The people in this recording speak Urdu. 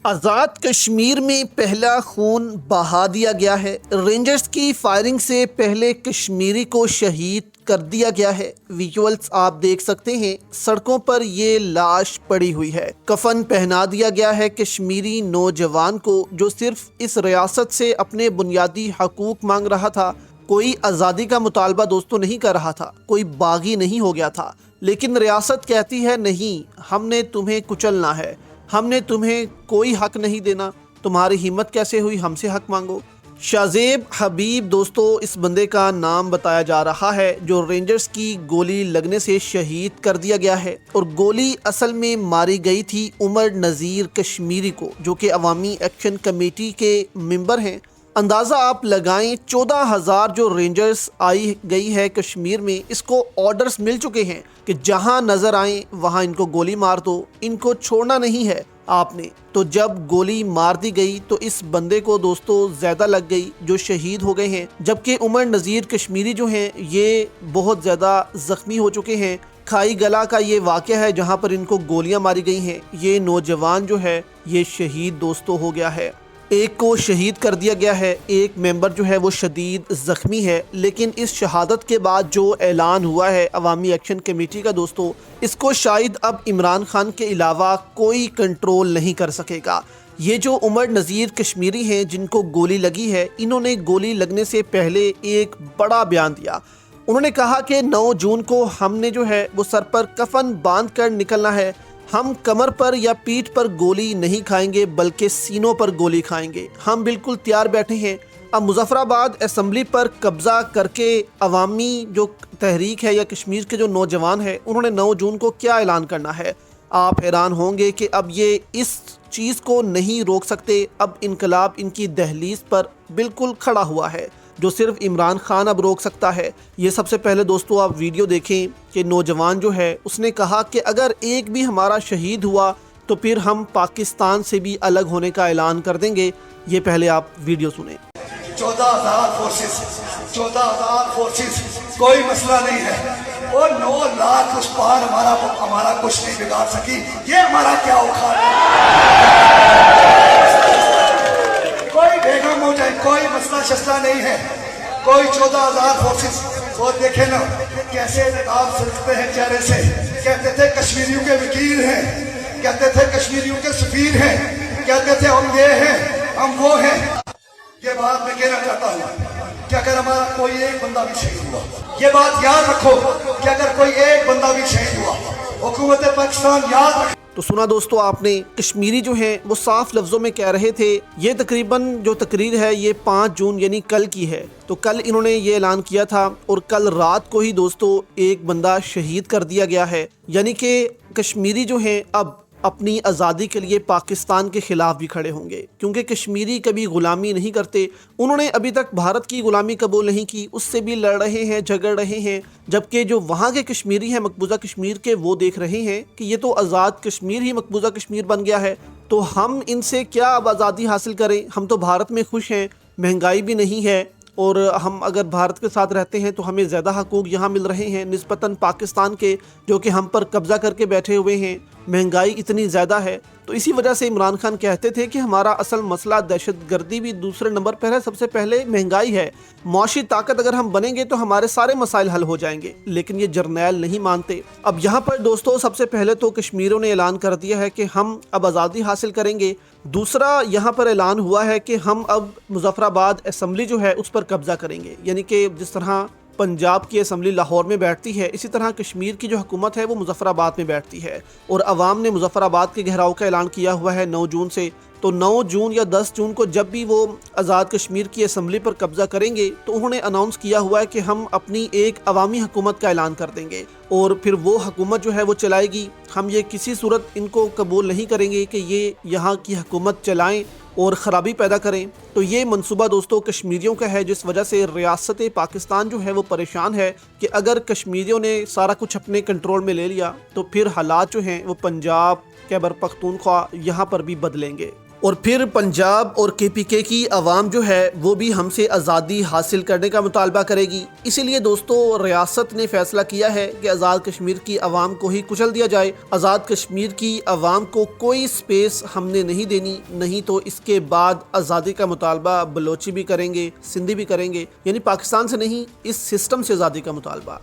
آزاد کشمیر میں پہلا خون بہا دیا گیا ہے۔ رینجرز کی فائرنگ سے پہلے کشمیری کو شہید کر دیا گیا ہے۔ ویژولز آپ دیکھ سکتے ہیں، سڑکوں پر یہ لاش پڑی ہوئی ہے۔ کفن پہنا دیا گیا ہے کشمیری نوجوان کو، جو صرف اس ریاست سے اپنے بنیادی حقوق مانگ رہا تھا۔ کوئی آزادی کا مطالبہ دوستوں نہیں کر رہا تھا، کوئی باغی نہیں ہو گیا تھا، لیکن ریاست کہتی ہے نہیں، ہم نے تمہیں کچلنا ہے، ہم نے تمہیں کوئی حق نہیں دینا، تمہاری ہمت کیسے ہوئی ہم سے حق مانگو۔ شاذیب حبیب دوستو اس بندے کا نام بتایا جا رہا ہے، جو رینجرز کی گولی لگنے سے شہید کر دیا گیا ہے، اور گولی اصل میں ماری گئی تھی عمر نذیر کشمیری کو، جو کہ عوامی ایکشن کمیٹی کے ممبر ہیں۔ اندازہ آپ لگائیں، 14,000 جو رینجرز آئی گئی ہے کشمیر میں، اس کو آرڈرز مل چکے ہیں کہ جہاں نظر آئیں وہاں ان کو گولی مار دو، ان کو چھوڑنا نہیں ہے آپ نے۔ تو جب گولی مار دی گئی تو اس بندے کو دوستو زیادہ لگ گئی، جو شہید ہو گئے ہیں، جبکہ عمر نذیر کشمیری جو ہیں یہ بہت زیادہ زخمی ہو چکے ہیں۔ کھائی گلا کا یہ واقعہ ہے جہاں پر ان کو گولیاں ماری گئی ہیں۔ یہ نوجوان جو ہے یہ شہید دوستو ہو گیا ہے، ایک کو شہید کر دیا گیا ہے، ایک ممبر جو ہے وہ شدید زخمی ہے۔ لیکن اس شہادت کے بعد جو اعلان ہوا ہے عوامی ایکشن کمیٹی کا دوستو، اس کو شاید اب عمران خان کے علاوہ کوئی کنٹرول نہیں کر سکے گا۔ یہ جو عمر نذیر کشمیری ہیں جن کو گولی لگی ہے، انہوں نے گولی لگنے سے پہلے ایک بڑا بیان دیا۔ انہوں نے کہا کہ 9 جون کو ہم نے جو ہے وہ سر پر کفن باندھ کر نکلنا ہے، ہم کمر پر یا پیٹھ پر گولی نہیں کھائیں گے بلکہ سینوں پر گولی کھائیں گے۔ ہم بالکل تیار بیٹھے ہیں۔ اب مظفر آباد اسمبلی پر قبضہ کر کے عوامی جو تحریک ہے یا کشمیر کے جو نوجوان ہیں، انہوں نے 9 جون کو کیا اعلان کرنا ہے۔ آپ حیران ہوں گے کہ اب یہ اس چیز کو نہیں روک سکتے۔ اب انقلاب ان کی دہلیز پر بالکل کھڑا ہوا ہے، جو صرف عمران خان اب روک سکتا ہے۔ یہ سب سے پہلے دوستو آپ ویڈیو دیکھیں کہ نوجوان جو ہے اس نے کہا کہ اگر ایک بھی ہمارا شہید ہوا تو پھر ہم پاکستان سے بھی الگ ہونے کا اعلان کر دیں گے۔ یہ پہلے آپ ویڈیو سنیں۔ 14,000 فورسز کوئی مسئلہ نہیں ہے، اور 9 لاکھ اس پار ہمارا کچھ نہیں بگاڑ سکی۔ یہ ہمارا کیا اوقات ہے؟ کوئی بیگم ہو جائے، کوئی مسئلہ شسلہ نہیں ہے، کوئی 14,000 فورسز۔ وہ دیکھیں نا کیسے نقاب سلکتے ہیں چہرے سے۔ کہتے تھے کشمیریوں کے وکیل ہیں، کہتے تھے کشمیریوں کے سفیر ہیں، کہتے تھے ہم یہ ہیں ہم وہ ہیں۔ یہ بات میں کہنا چاہتا ہوں کہ اگر ہمارا کوئی ایک بندہ بھی شہید ہوا، یہ بات یاد رکھو کہ اگر کوئی ایک بندہ بھی شہید ہوا، حکومت پاکستان یاد رکھے۔ تو سنا دوستو آپ نے، کشمیری جو ہیں وہ صاف لفظوں میں کہہ رہے تھے۔ یہ تقریباً جو تقریر ہے یہ 5 جون یعنی کل کی ہے۔ تو کل انہوں نے یہ اعلان کیا تھا، اور کل رات کو ہی دوستو ایک بندہ شہید کر دیا گیا ہے۔ یعنی کہ کشمیری جو ہیں اب اپنی آزادی کے لیے پاکستان کے خلاف بھی کھڑے ہوں گے، کیونکہ کشمیری کبھی غلامی نہیں کرتے۔ انہوں نے ابھی تک بھارت کی غلامی قبول نہیں کی، اس سے بھی لڑ رہے ہیں، جھگڑ رہے ہیں، جبکہ جو وہاں کے کشمیری ہیں مقبوضہ کشمیر کے، وہ دیکھ رہے ہیں کہ یہ تو آزاد کشمیر ہی مقبوضہ کشمیر بن گیا ہے، تو ہم ان سے کیا اب آزادی حاصل کریں؟ ہم تو بھارت میں خوش ہیں، مہنگائی بھی نہیں ہے، اور ہم اگر بھارت کے ساتھ رہتے ہیں تو ہمیں زیادہ حقوق یہاں مل رہے ہیں نسبتاً پاکستان کے، جو کہ ہم پر قبضہ کر کے بیٹھے ہوئے ہیں۔ مہنگائی اتنی زیادہ ہے، تو اسی وجہ سے عمران خان کہتے تھے کہ ہمارا اصل مسئلہ دہشت گردی بھی دوسرے نمبر پر ہے، سب سے پہلے مہنگائی ہے۔ معاشی طاقت اگر ہم بنیں گے تو ہمارے سارے مسائل حل ہو جائیں گے، لیکن یہ جرنیل نہیں مانتے۔ اب یہاں پر دوستو سب سے پہلے تو کشمیریوں نے اعلان کر دیا ہے کہ ہم اب آزادی حاصل کریں گے۔ دوسرا یہاں پر اعلان ہوا ہے کہ ہم اب مظفر آباد اسمبلی جو ہے اس پر قبضہ کریں گے، یعنی کہ جس طرح پنجاب کی اسمبلی لاہور میں بیٹھتی ہے، اسی طرح کشمیر کی جو حکومت ہے وہ مظفر آباد میں بیٹھتی ہے، اور عوام نے مظفر آباد کے گھیراؤ کا اعلان کیا ہوا ہے 9 جون سے۔ تو 9 جون یا 10 جون کو جب بھی وہ آزاد کشمیر کی اسمبلی پر قبضہ کریں گے تو انہوں نے اناؤنس کیا ہوا ہے کہ ہم اپنی ایک عوامی حکومت کا اعلان کر دیں گے، اور پھر وہ حکومت جو ہے وہ چلائے گی۔ ہم یہ کسی صورت ان کو قبول نہیں کریں گے کہ یہ یہاں کی حکومت چلائیں اور خرابی پیدا کریں۔ تو یہ منصوبہ دوستو کشمیریوں کا ہے، جس وجہ سے ریاست پاکستان جو ہے وہ پریشان ہے کہ اگر کشمیریوں نے سارا کچھ اپنے کنٹرول میں لے لیا تو پھر حالات جو ہیں وہ پنجاب، خیبر پختونخوا یہاں پر بھی بدلیں گے۔ اور پھر پنجاب اور KPK کی عوام جو ہے وہ بھی ہم سے آزادی حاصل کرنے کا مطالبہ کرے گی۔ اسی لیے دوستو ریاست نے فیصلہ کیا ہے کہ آزاد کشمیر کی عوام کو ہی کچل دیا جائے۔ آزاد کشمیر کی عوام کو کوئی سپیس ہم نے نہیں دینی، نہیں تو اس کے بعد آزادی کا مطالبہ بلوچی بھی کریں گے، سندھی بھی کریں گے، یعنی پاکستان سے نہیں، اس سسٹم سے آزادی کا مطالبہ۔